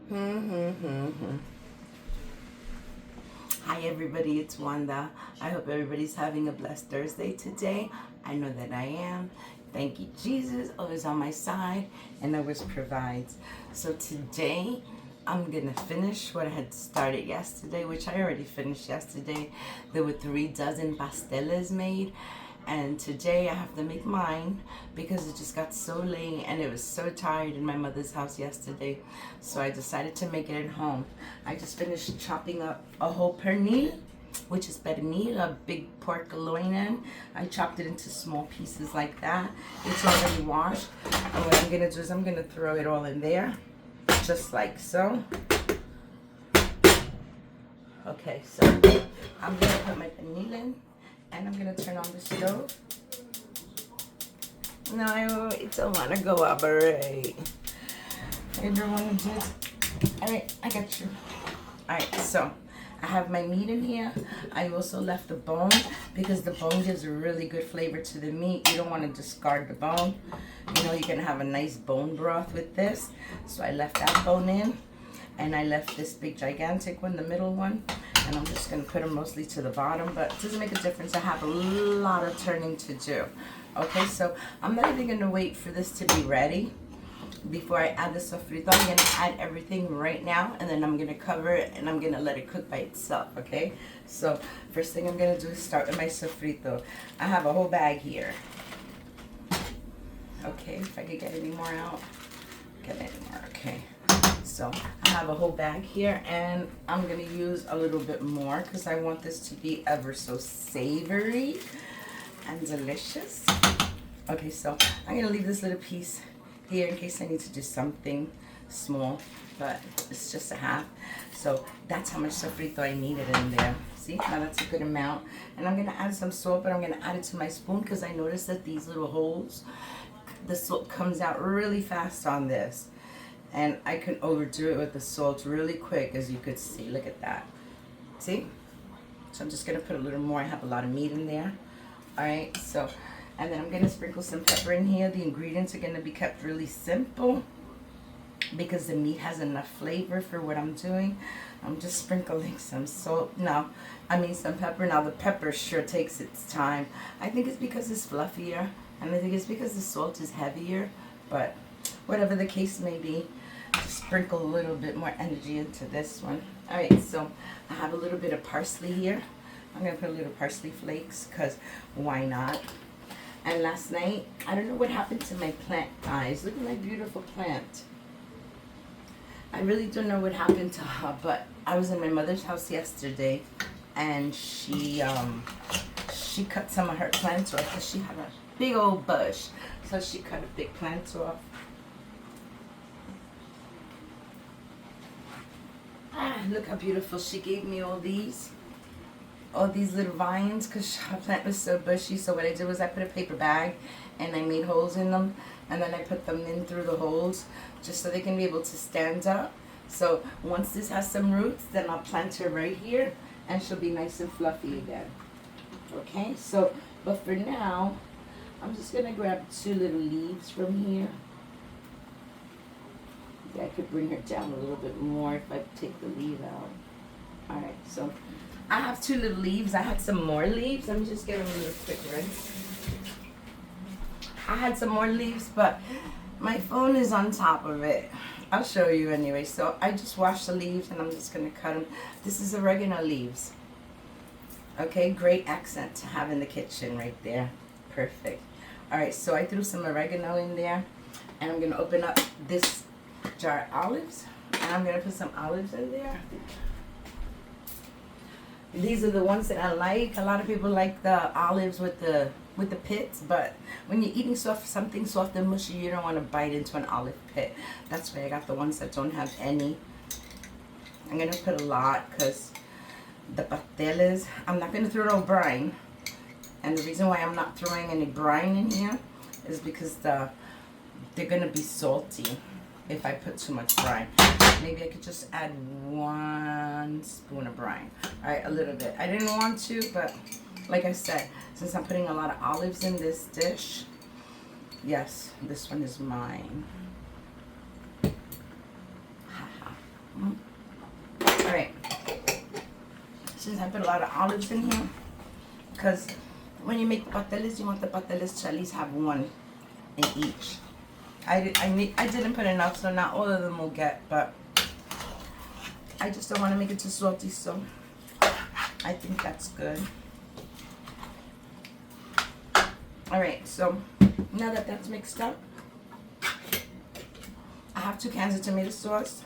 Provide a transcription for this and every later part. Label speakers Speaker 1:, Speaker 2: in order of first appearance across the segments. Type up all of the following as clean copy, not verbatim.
Speaker 1: Hi everybody, it's Wanda. I hope everybody's having a blessed Thursday today. I know that I am. Thank you, Jesus, always on my side and always provides. So today I'm gonna finish what I had started yesterday, which I already finished yesterday. There were 3 dozen pasteles made, and today I have to make mine because it just got so late and it was so tired in my mother's house yesterday, so I decided to make it at home. I just finished chopping up a whole pernil, which is pernil, a big pork loin. I chopped it into small pieces like that. It's already washed, and what I'm gonna do is I'm gonna throw it all in there just like so. Okay, so I'm gonna put my pernil in, and I'm gonna turn on the stove. No, I don't want to go operate. I don't want to do it. Alright, I got you. Alright, so I have my meat in here. I also left the bone because the bone gives a really good flavor to the meat. You don't want to discard the bone. You know, you can have a nice bone broth with this. So I left that bone in. And I left this big gigantic one, the middle one, and I'm just going to put them mostly to the bottom, but it doesn't make a difference. I have a lot of turning to do. Okay, so I'm not even going to wait for this to be ready before I add the sofrito. I'm going to add everything right now, and then I'm going to cover it, and I'm going to let it cook by itself, okay? So first thing I'm going to do is start with my sofrito. I have a whole bag here. Okay, if I could get any more out. Get any more, okay. So I have a whole bag here, and I'm going to use a little bit more because I want this to be ever so savory and delicious. Okay, so I'm going to leave this little piece here in case I need to do something small, but it's just a half. So that's how much sofrito I needed in there. See, now that's a good amount. And I'm going to add some salt, but I'm going to add it to my spoon because I noticed that these little holes, the salt comes out really fast on this. And I can overdo it with the salt really quick, as you could see. Look at that. See? So I'm just going to put a little more. I have a lot of meat in there. Alright, so, and then I'm going to sprinkle some pepper in here. The ingredients are going to be kept really simple because the meat has enough flavor for what I'm doing. I'm just sprinkling some salt. Some pepper. Now, the pepper sure takes its time. I think it's because it's fluffier, and I think it's because the salt is heavier, but whatever the case may be, just sprinkle a little bit more energy into this one. Alright, so I have a little bit of parsley here. I'm going to put a little parsley flakes because why not? And last night, I don't know what happened to my plant, guys. Look at my beautiful plant. I really don't know what happened to her, but I was in my mother's house yesterday, and she cut some of her plants off because she had a big old bush. So she cut a big plant off. Look how beautiful. She gave me all these little vines because her plant was so bushy. So what I did was I put a paper bag and I made holes in them, and then I put them in through the holes just so they can be able to stand up. So once this has some roots, then I'll plant her right here and she'll be nice and fluffy again. Okay, so but for now I'm just gonna grab 2 little leaves from here. I could bring her down a little bit more if I take the leaf out. Alright, so I have 2 little leaves. I had some more leaves. Let me just get them a little quick rinse. I had some more leaves, but my phone is on top of it. I'll show you anyway. So I just washed the leaves and I'm just going to cut them. This is oregano leaves. Okay, great accent to have in the kitchen right there. Perfect. Alright, so I threw some oregano in there, and I'm going to open up this jar of olives, and I'm going to put some olives in there. These are the ones that I like. A lot of people like the olives with the pits, but when you're eating something soft and mushy, you don't want to bite into an olive pit. That's why I got the ones that don't have any. I'm going to put a lot because the pastels, I'm not going to throw no brine. And the reason why I'm not throwing any brine in here is because they're going to be salty if I put too much brine. Maybe I could just add 1 spoon of brine. Alright, a little bit. I didn't want to, but like I said, since I'm putting a lot of olives in this dish, yes, this one is mine. reason I put a lot of olives in here, because when you make pastels, you want the pastels to at least have one in each. I didn't put enough, so not all of them will get, but I just don't want to make it too salty, so I think that's good. Alright, so now that that's mixed up, I have 2 cans of tomato sauce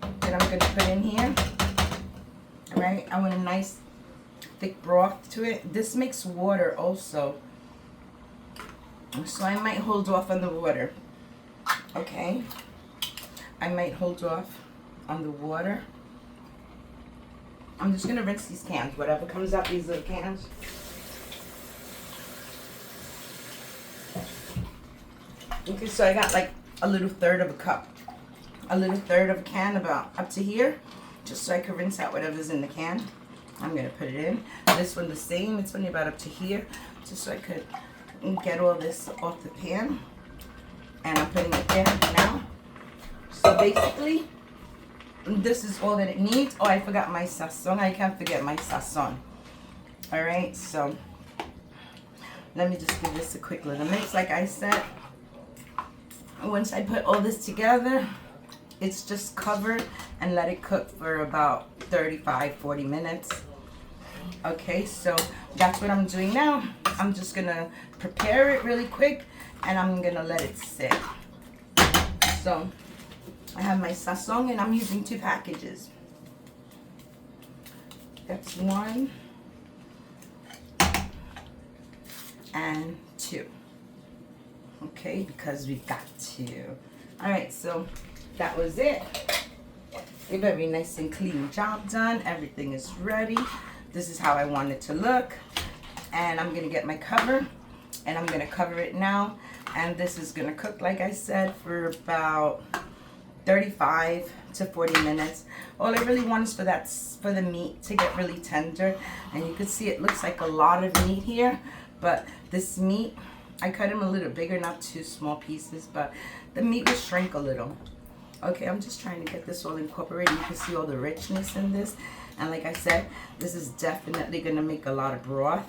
Speaker 1: that I'm going to put in here. Alright, I want a nice thick broth to it. This makes water also, so I might hold off on the water. Okay, I might hold off on the water. I'm just going to rinse these cans, whatever comes out these little cans. Okay, so I got like a little third of a cup, a little third of a can, about up to here, just so I can rinse out whatever's in the can. I'm gonna put it in. This one the same, it's only about up to here, just so I could get all this off the pan. And I'm putting it there now. So basically, this is all that it needs. Oh, I forgot my sazon. I can't forget my sazon. All right, so let me just give this a quick little mix. Like I said, once I put all this together, it's just covered and let it cook for about 35-40 minutes. Okay, so that's what I'm doing now. I'm just gonna prepare it really quick and I'm gonna let it sit. So I have my sazon and I'm using 2 packages. That's 1 and 2. Okay, because we've got to. All right, so that was it. A very nice and clean job done. Everything is ready. This is how I want it to look. And I'm gonna get my cover and I'm gonna cover it now. And this is gonna cook, like I said, for about 35 to 40 minutes. All I really want is for the meat to get really tender. And you can see it looks like a lot of meat here, but this meat, I cut them a little bigger, not 2 small pieces, but the meat will shrink a little. Okay, I'm just trying to get this all incorporated. You can see all the richness in this. And like I said, this is definitely gonna make a lot of broth.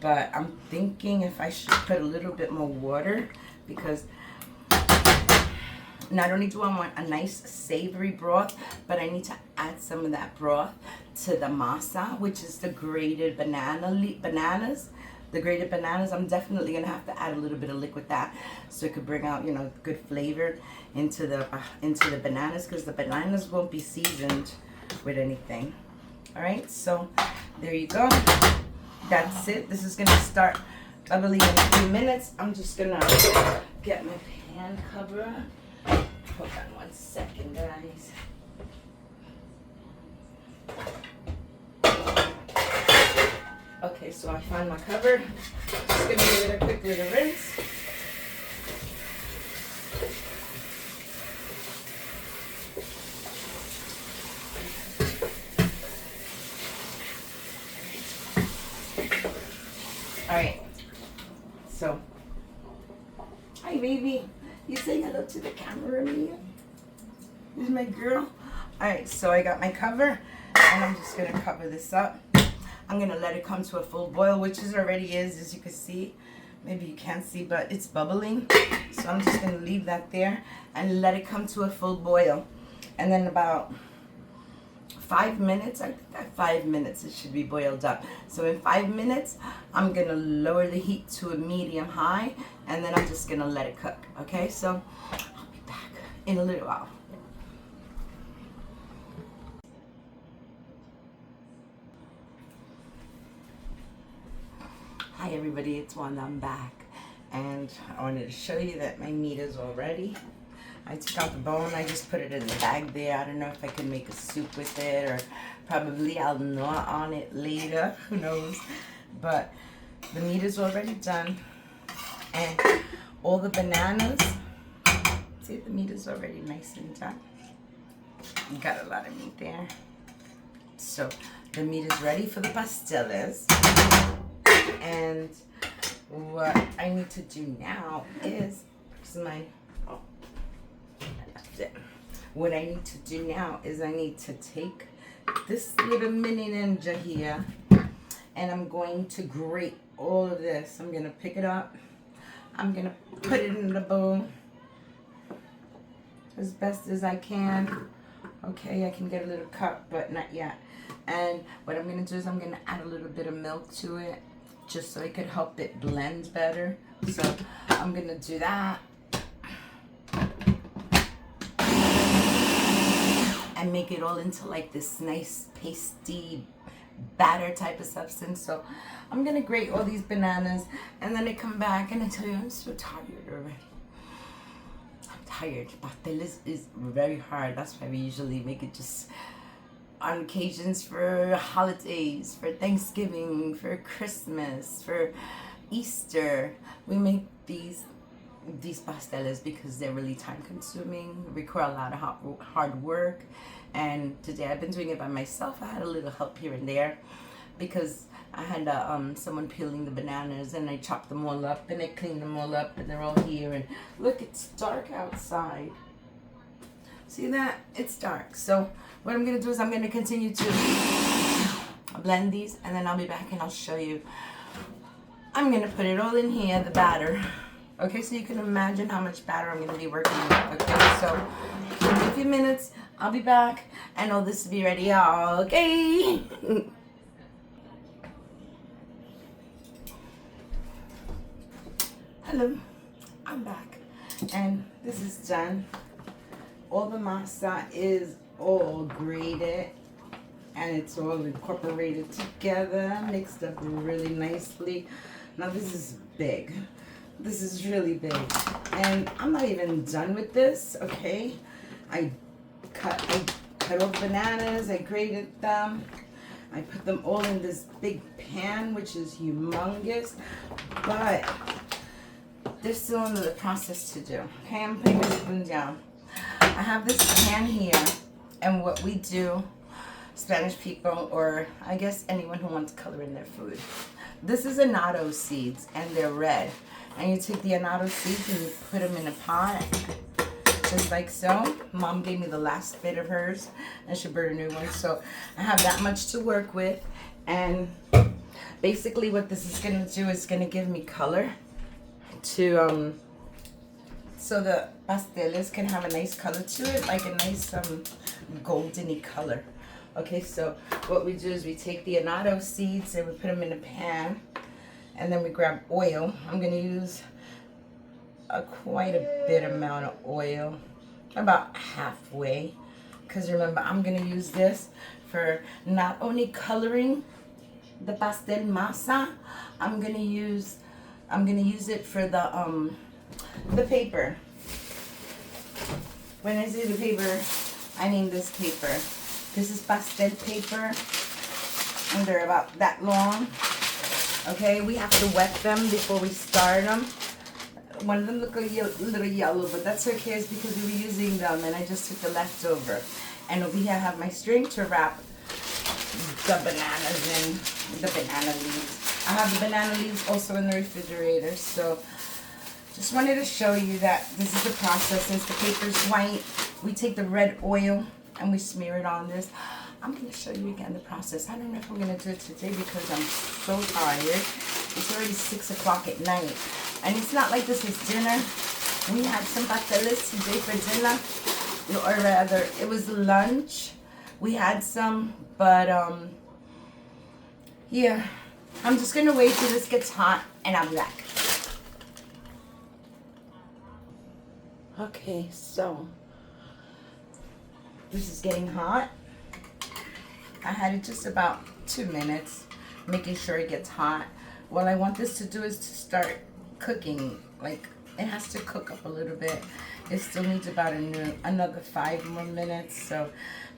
Speaker 1: But I'm thinking if I should put a little bit more water, because not only do I want a nice savory broth, but I need to add some of that broth to the masa, which is the grated bananas. The grated bananas, I'm definitely gonna have to add a little bit of liquid that, so it could bring out, you know, good flavor into the bananas, because the bananas won't be seasoned with anything. All right, so there you go. That's it. This is gonna start bubbling in a few minutes. I'm just gonna get my pan cover. Hold on 1 second, guys. Okay, so I found my cover. Just gonna give it a quick little rinse. Alright, so, hi baby, you say hello to the camera, Mia? This is my girl. Alright, so I got my cover, and I'm just gonna cover this up. I'm gonna let it come to a full boil, which it already is, as you can see. Maybe you can't see, but it's bubbling. So I'm just gonna leave that there and let it come to a full boil. And then about 5 minutes, I think at 5 minutes it should be boiled up. So in 5 minutes, I'm gonna lower the heat to a medium high, and then I'm just gonna let it cook. Okay, so I'll be back in a little while. Hi everybody, it's Wanda. I'm back, and I wanted to show you that my meat is all ready. I took out the bone, I just put it in the bag there. I don't know if I can make a soup with it, or probably I'll gnaw on it later, who knows. But the meat is already done, and all the bananas, see, the meat is already nice and done. You got a lot of meat there. So the meat is ready for the pastels. And what I need to do now is, what I need to do now is I need to take this little mini ninja here, and I'm going to grate all of this. I'm going to pick it up. I'm going to put it in the bowl as best as I can. Okay, I can get a little cup, but not yet. And what I'm going to do is I'm going to add a little bit of milk to it, just so it could help it blend better. So I'm going to do that. And make it all into like this nice pasty batter type of substance. So I'm going to grate all these bananas, and then I come back and I tell you, I'm so tired already. I'm tired. Pastels is very hard. That's why we usually make it just on occasions for holidays, for Thanksgiving, for Christmas, for Easter. We make these pastels because they're really time consuming, require a lot of hard work. And today I've been doing it by myself. I had a little help here and there because I had someone peeling the bananas, and I chopped them all up and I cleaned them all up, and they're all here. And look, it's dark outside. See that? It's dark. So what I'm going to do is I'm going to continue to blend these, and then I'll be back and I'll show you. I'm going to put it all in here, the batter. Okay, so you can imagine how much batter I'm going to be working with. Okay, so give me a few minutes. I'll be back, and all this will be ready. Okay. Hello, I'm back, and this is done. All the masa is all grated, and it's all incorporated together, mixed up really nicely. Now this is big. This is really big, and I'm not even done with this. Okay, I cut off bananas, I grated them, I put them all in this big pan, which is humongous, but there's still another process to do. Okay, I'm putting this spoon down. I have this pan here, and what we do, Spanish people, or I guess anyone who wants color in their food, this is annatto seeds, and they're red. And you take the annatto seeds and you put them in a pot, just like so. Mom gave me the last bit of hers, and she burned a new one. So I have that much to work with. And basically what this is going to do is going to give me color to, so the pasteles can have a nice color to it, like a nice goldeny color. Okay, so what we do is we take the annatto seeds and we put them in a pan. And then we grab oil. I'm going to use quite a bit amount of oil, about halfway. Because remember, I'm going to use this for not only coloring the pastel masa, I'm going to use it for the paper. When I say the paper, I mean this paper. This is pastel paper, and they're about that long. Okay, we have to wet them before we start them. One of them look a little yellow, but that's okay. It's because we were using them, and I just took the leftover. And over here I have my string to wrap the bananas in, the banana leaves. I have the banana leaves also in the refrigerator. So just wanted to show you that this is the process. Since the paper's white, we take the red oil and we smear it on this. I'm going to show you again the process. I don't know if I'm going to do it today because I'm so tired. It's already 6 o'clock at night. And it's not like this is dinner. We had some pasteles today for dinner. Or rather, it was lunch. We had some. But, yeah. I'm just going to wait till this gets hot and I'll be back. Okay, so this is getting hot. I had it just about 2 minutes, making sure it gets hot. What I want this to do is to start cooking. Like, it has to cook up a little bit. It still needs about another 5 more minutes. So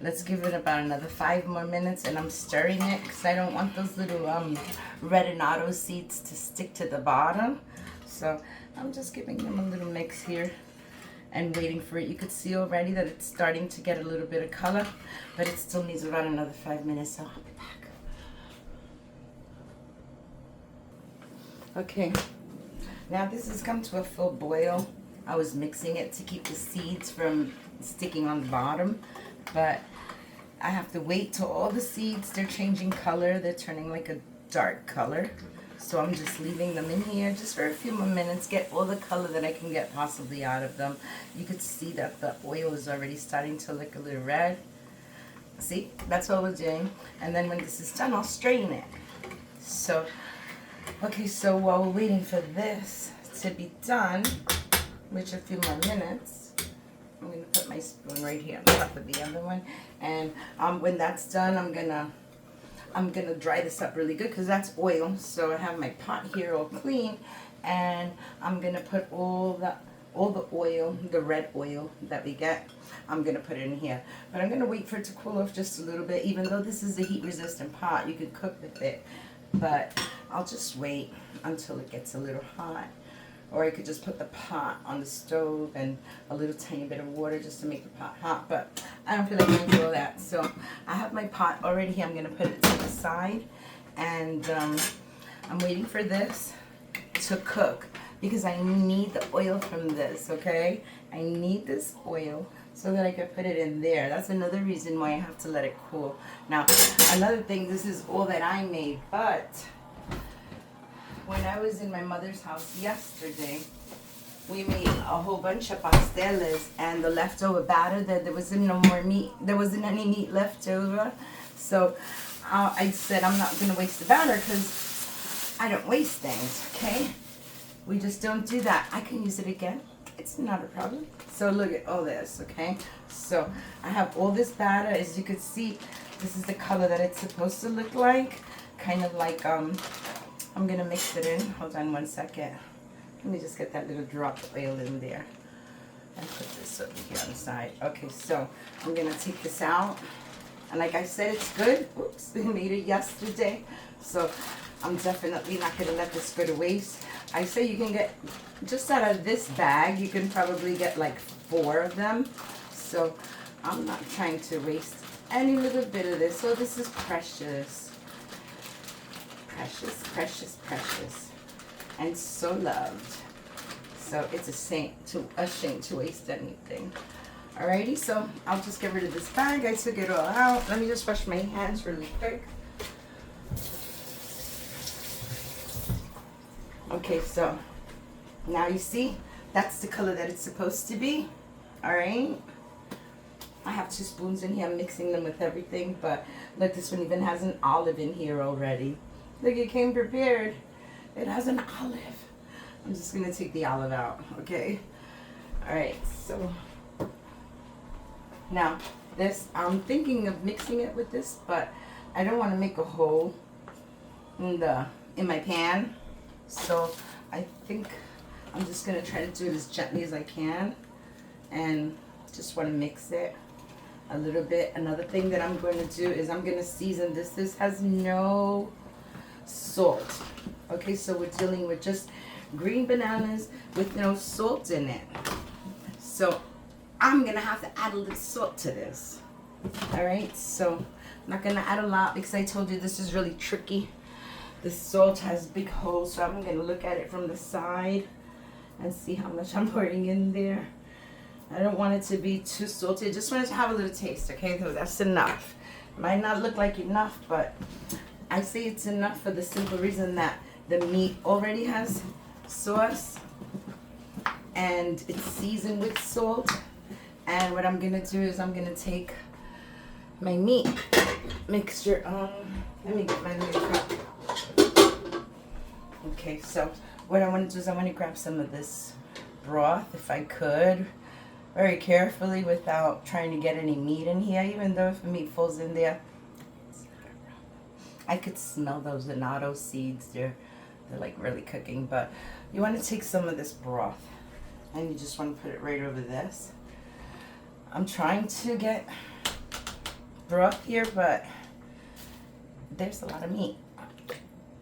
Speaker 1: let's give it about another 5 more minutes. And I'm stirring it because I don't want those little red annatto seeds to stick to the bottom. So I'm just giving them a little mix here and waiting for it. You could see already that it's starting to get a little bit of color, but it still needs about another 5 minutes, so I'll be back. Okay, now this has come to a full boil. I was mixing it to keep the seeds from sticking on the bottom, but I have to wait till all the seeds, they're changing color. They're turning like a dark color. So I'm just leaving them in here just for a few more minutes, get all the color that I can get possibly out of them. You could see that the oil is already starting to look a little red. See, that's what we're doing. And then when this is done, I'll strain it. So, okay, so while we're waiting for this to be done, which a few more minutes, I'm gonna put my spoon right here on top of the other one. And when that's done, I'm gonna dry this up really good because that's oil. So I have my pot here all clean, and I'm gonna put all the oil, the red oil that we get, I'm gonna put it in here. But I'm gonna wait for it to cool off just a little bit. Even though this is a heat resistant pot, you could cook with it, but I'll just wait until it gets a little hot. Or I could just put the pot on the stove and a little tiny bit of water just to make the pot hot. But I don't feel like going through all that. So I have my pot already here. I'm going to put it to the side. And I'm waiting for this to cook because I need the oil from this, okay? I need this oil so that I can put it in there. That's another reason why I have to let it cool. Now, another thing, this is all that I made, but when I was in my mother's house yesterday, we made a whole bunch of pastels, and the leftover batter, there wasn't no more meat. There wasn't any meat left over. So I said I'm not going to waste the batter because I don't waste things, okay? We just don't do that. I can use it again. It's not a problem. So look at all this, okay? So I have all this batter. As you can see, this is the color that it's supposed to look like. Kind of like, I'm going to mix it in. Hold on one second. Let me just get that little drop of oil in there. And put this over here on the side. Okay, so I'm going to take this out. And like I said, it's good. Oops, we made it yesterday. So I'm definitely not going to let this go to waste. I say you can get, just out of this bag, you can probably get like 4 of them. So I'm not trying to waste any little bit of this. So this is precious. Precious, precious, precious, and so loved. So it's a shame to waste anything. Alrighty, so I'll just get rid of this bag. I took it all out. Let me just wash my hands really quick. Okay, so now you see that's the color that it's supposed to be. Alright, I have 2 spoons in here. I'm mixing them with everything, but look, this one even has an olive in here already. Look, it came prepared. It has an olive. I'm just going to take the olive out, okay? All right, so now this, I'm thinking of mixing it with this, but I don't want to make a hole in my pan. So I think I'm just going to try to do it as gently as I can and just want to mix it a little bit. Another thing that I'm going to do is I'm going to season this. This has no salt. Okay, so we're dealing with just green bananas with no salt in it. So I'm gonna have to add a little salt to this. All right, so I'm not gonna add a lot because I told you this is really tricky. The salt has big holes, so I'm gonna look at it from the side and see how much I'm pouring in there. I don't want it to be too salty. I just want it to have a little taste, okay? So that's enough. Might not look like enough, but I say it's enough for the simple reason that the meat already has sauce and it's seasoned with salt. And what I'm gonna do is I'm gonna take my meat mixture. Let me get my little cup. Okay, so what I want to do is I want to grab some of this broth, if I could, very carefully without trying to get any meat in here. Even though if the meat falls in there, I could smell those annatto seeds. They're like really cooking. But you want to take some of this broth and you just want to put it right over this. I'm trying to get broth here, but there's a lot of meat.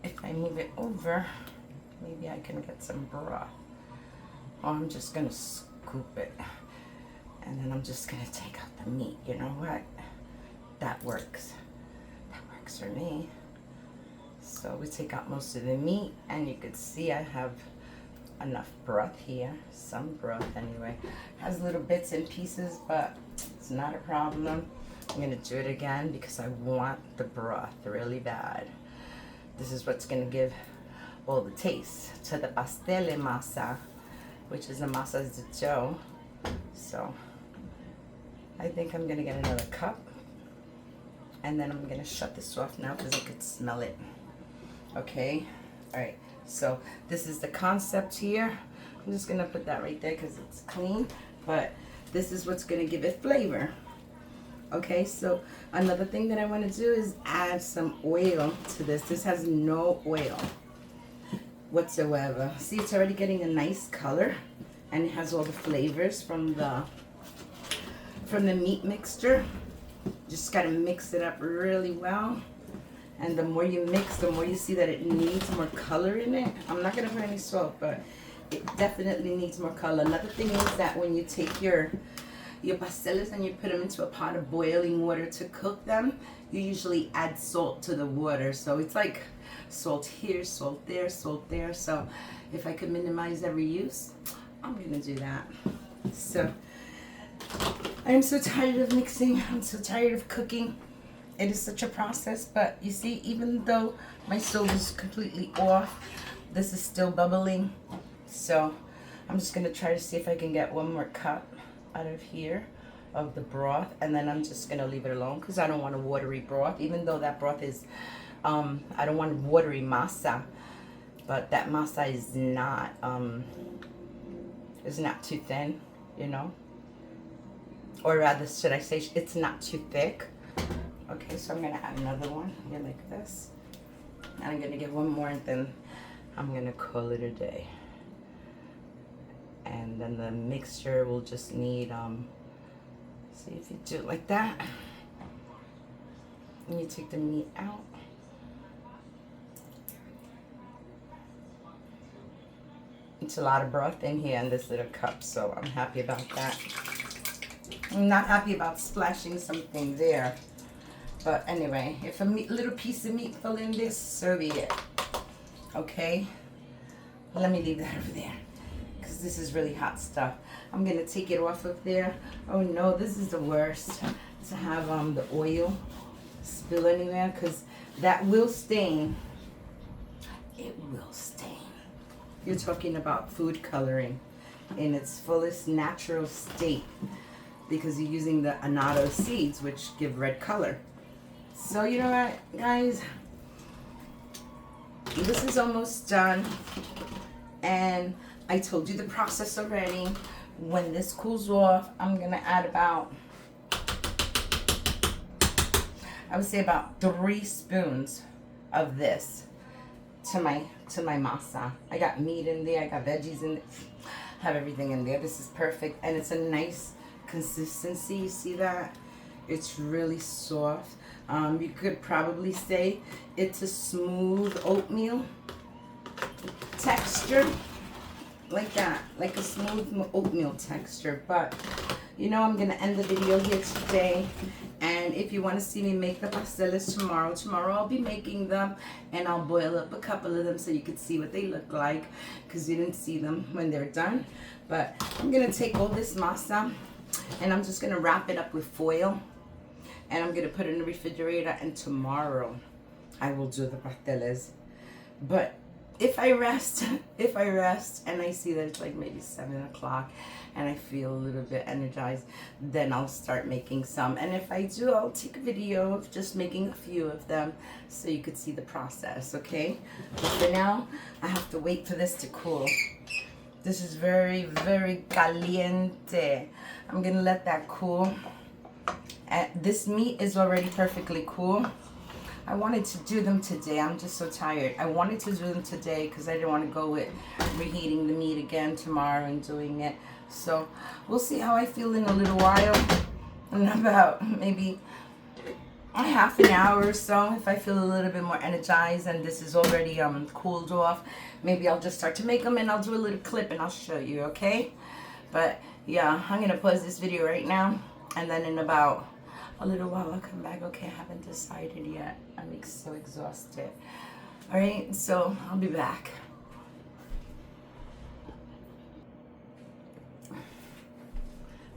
Speaker 1: If I move it over, maybe I can get some broth. Oh, I'm just gonna scoop it and then I'm just gonna take out the meat. You know what? That works. For me. So we take out most of the meat and you can see I have enough broth here, some broth anyway. Has little bits and pieces, but it's not a problem. I'm gonna do it again because I want the broth really bad. This is what's gonna give all the taste to the pastel masa, which is the masa de dough. So I think I'm gonna get another cup, and then I'm gonna shut this off now because I could smell it. Okay, all right, so this is the concept here. I'm just gonna put that right there because it's clean, but this is what's gonna give it flavor. Okay, so another thing that I want to do is add some oil to this. This has no oil whatsoever. See, it's already getting a nice color, and it has all the flavors from the meat mixture. Just gotta mix it up really well. And the more you mix, the more you see that it needs more color in it. I'm not gonna put any salt, but it definitely needs more color. Another thing is that when you take your pastels and you put them into a pot of boiling water to cook them, you usually add salt to the water. So it's like salt here, salt there, salt there. So if I could minimize every use, I'm gonna do that. So I am so tired of mixing. I'm so tired of cooking. It is such a process, but you see, even though my stove is completely off, this is still bubbling. So I'm just gonna try to see if I can get one more cup out of here of the broth, and then I'm just gonna leave it alone because I don't want a watery broth, even though that broth is I don't want watery masa, but that masa is not too thin, you know, or rather should I say it's not too thick. Okay, so I'm gonna add another one here like this, and I'm gonna get one more, and then I'm gonna call it a day. And then the mixture will just need, see if you do it like that, and you take the meat out. It's a lot of broth in here in this little cup, so I'm happy about that. I'm not happy about splashing something there. But anyway, if a little piece of meat fell in this, so be it. Okay? Let me leave that over there, because this is really hot stuff. I'm going to take it off of there. Oh no, this is the worst, to have the oil spill anywhere, because that will stain. It will stain. You're talking about food coloring in its fullest natural state, because you're using the annatto seeds, which give red color. So you know what, guys, this is almost done, and I told you the process already. When this cools off, I'm gonna add about, I would say about 3 spoons of this to my masa. I got meat in there, I got veggies in there, I have everything in there. This is perfect, and it's a nice consistency. You see that? It's really soft. You could probably say it's a smooth oatmeal texture, like that, like a smooth oatmeal texture. But you know, I'm gonna end the video here today, and if you want to see me make the pastels tomorrow I'll be making them, and I'll boil up a couple of them so you could see what they look like, because you didn't see them when they're done. But I'm gonna take all this masa, and I'm just gonna wrap it up with foil, and I'm gonna put it in the refrigerator, and tomorrow I will do the pastels. But if I rest and I see that it's like maybe 7 o'clock and I feel a little bit energized, then I'll start making some. And if I do, I'll take a video of just making a few of them so you could see the process, okay? But for now, I have to wait for this to cool. This is very, very caliente. I'm gonna let that cool. And this meat is already perfectly cool. I wanted to do them today. I'm just so tired. I wanted to do them today because I didn't want to go with reheating the meat again tomorrow and doing it. So we'll see how I feel in a little while. In about maybe a half an hour or so. If I feel a little bit more energized and this is already cooled off, maybe I'll just start to make them, and I'll do a little clip and I'll show you, okay? But yeah, I'm going to pause this video right now, and then in about a little while I'll come back. Okay, I haven't decided yet. I'm so exhausted. All right, so I'll be back.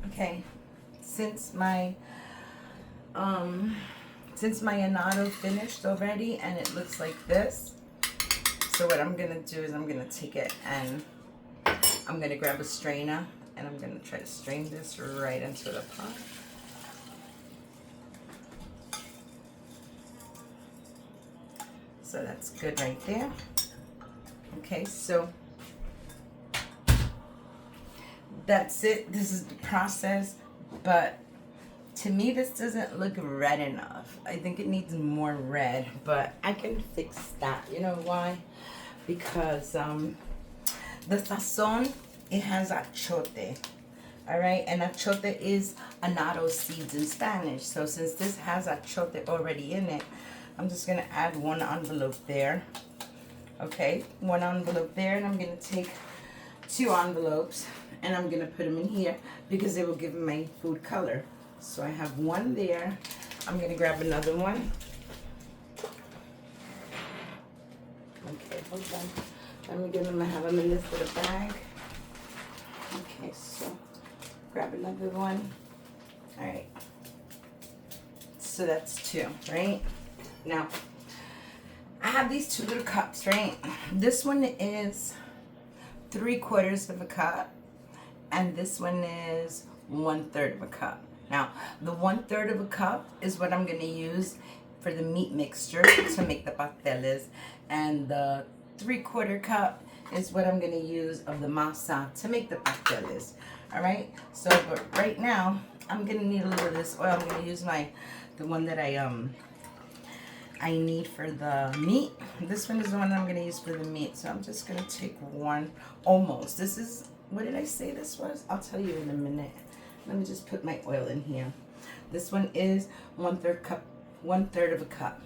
Speaker 1: Okay, since my since my annatto finished already and it looks like this, so what I'm gonna do is I'm gonna take it and I'm gonna grab a strainer and I'm gonna try to strain this right into the pot. So that's good right there. Okay, so that's it. This is the process, but to me this doesn't look red enough. I think it needs more red, but I can fix that. You know why? Because the sazon, it has achote. All right, and achote is annatto seeds in Spanish. So since this has achote already in it, I'm just gonna add one envelope there. Okay, one envelope there, and I'm gonna take 2 envelopes and I'm gonna put them in here because they will give my food color. So I have one there. I'm gonna grab another one. Okay, hold on. Let me get them. I have them in this little bag. Okay, so grab another one. All right. So that's 2, right? Now, I have these 2 little cups, right? This one is 3/4 of a cup, and this one is 1/3 of a cup. Now, the 1/3 of a cup is what I'm gonna use for the meat mixture to make the pastels, and the 3/4 cup is what I'm gonna use of the masa to make the pastels. All right. So, but right now I'm gonna need a little of this oil. I'm gonna use the one that I need for the meat. This one is the one I'm gonna use for the meat. So I'm just gonna take one almost. This is, what did I say this was? I'll tell you in a minute. Let me just put my oil in here. This one is 1/3 cup, 1/3 of a cup.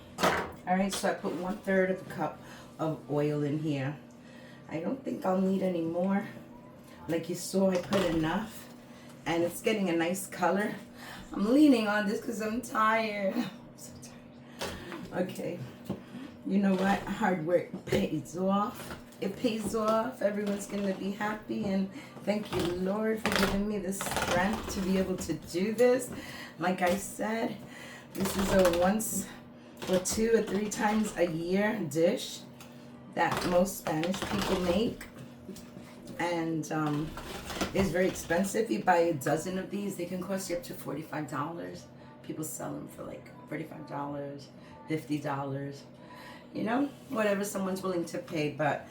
Speaker 1: All right, so I put 1/3 of a cup of oil in here. I don't think I'll need any more. Like you saw, I put enough, and it's getting a nice color. I'm leaning on this because I'm tired. I'm so tired. Okay, you know what? Hard work pays off. It pays off. Everyone's gonna be happy, and thank you, Lord, for giving me the strength to be able to do this. Like I said, this is a once or 2 or 3 times a year dish that most Spanish people make, and it's very expensive. You buy a dozen of these, they can cost you up to $45. People sell them for like $45, $50. You know, whatever someone's willing to pay, but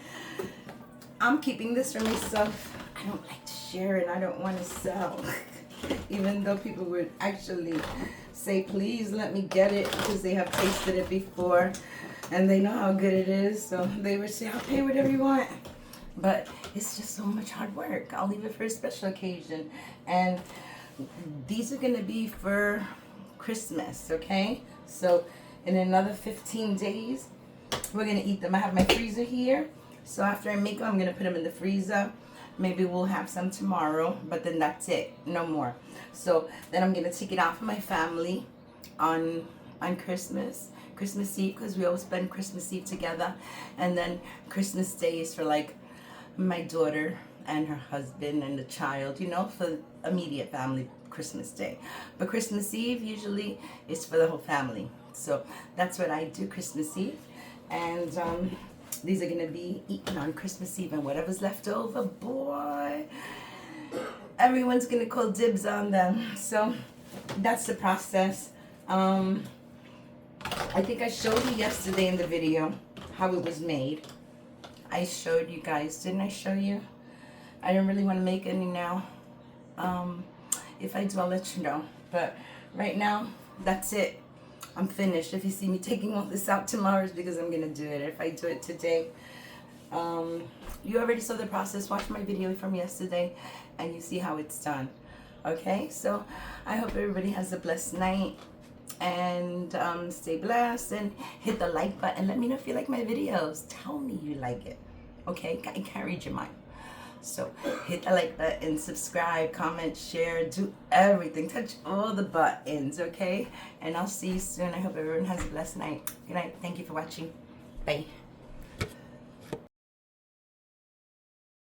Speaker 1: I'm keeping this for myself. I don't like to share and I don't want to sell. Even though people would actually say, please let me get it because they have tasted it before and they know how good it is. So they would say, I'll pay whatever you want. But it's just so much hard work. I'll leave it for a special occasion. And these are going to be for Christmas, okay? So in another 15 days, we're going to eat them. I have my freezer here. So after I make them, I'm going to put them in the freezer. Maybe we'll have some tomorrow, but then that's it. No more. So then I'm going to take it out for my family on Christmas Eve, because we always spend Christmas Eve together. And then Christmas Day is for like my daughter and her husband and the child, you know, for immediate family Christmas Day. But Christmas Eve usually is for the whole family. So that's what I do Christmas Eve. And these are going to be eaten on Christmas Eve, and whatever's left over, boy, everyone's going to call dibs on them. So that's the process. I think I showed you yesterday in the video how it was made. I showed you guys, didn't I show you? I don't really want to make any now. If I do, I'll let you know. But right now, that's it. I'm finished. If you see me taking all this out tomorrow, it's because I'm going to do it. If I do it today, you already saw the process. Watch my video from yesterday, and you see how it's done. Okay? So I hope everybody has a blessed night. And stay blessed. And hit the like button. Let me know if you like my videos. Tell me you like it. Okay? I can't read your mind. So hit the like button, subscribe, comment, share, do everything. Touch all the buttons, okay? And I'll see you soon. I hope everyone has a blessed night. Good night. Thank you for watching. Bye.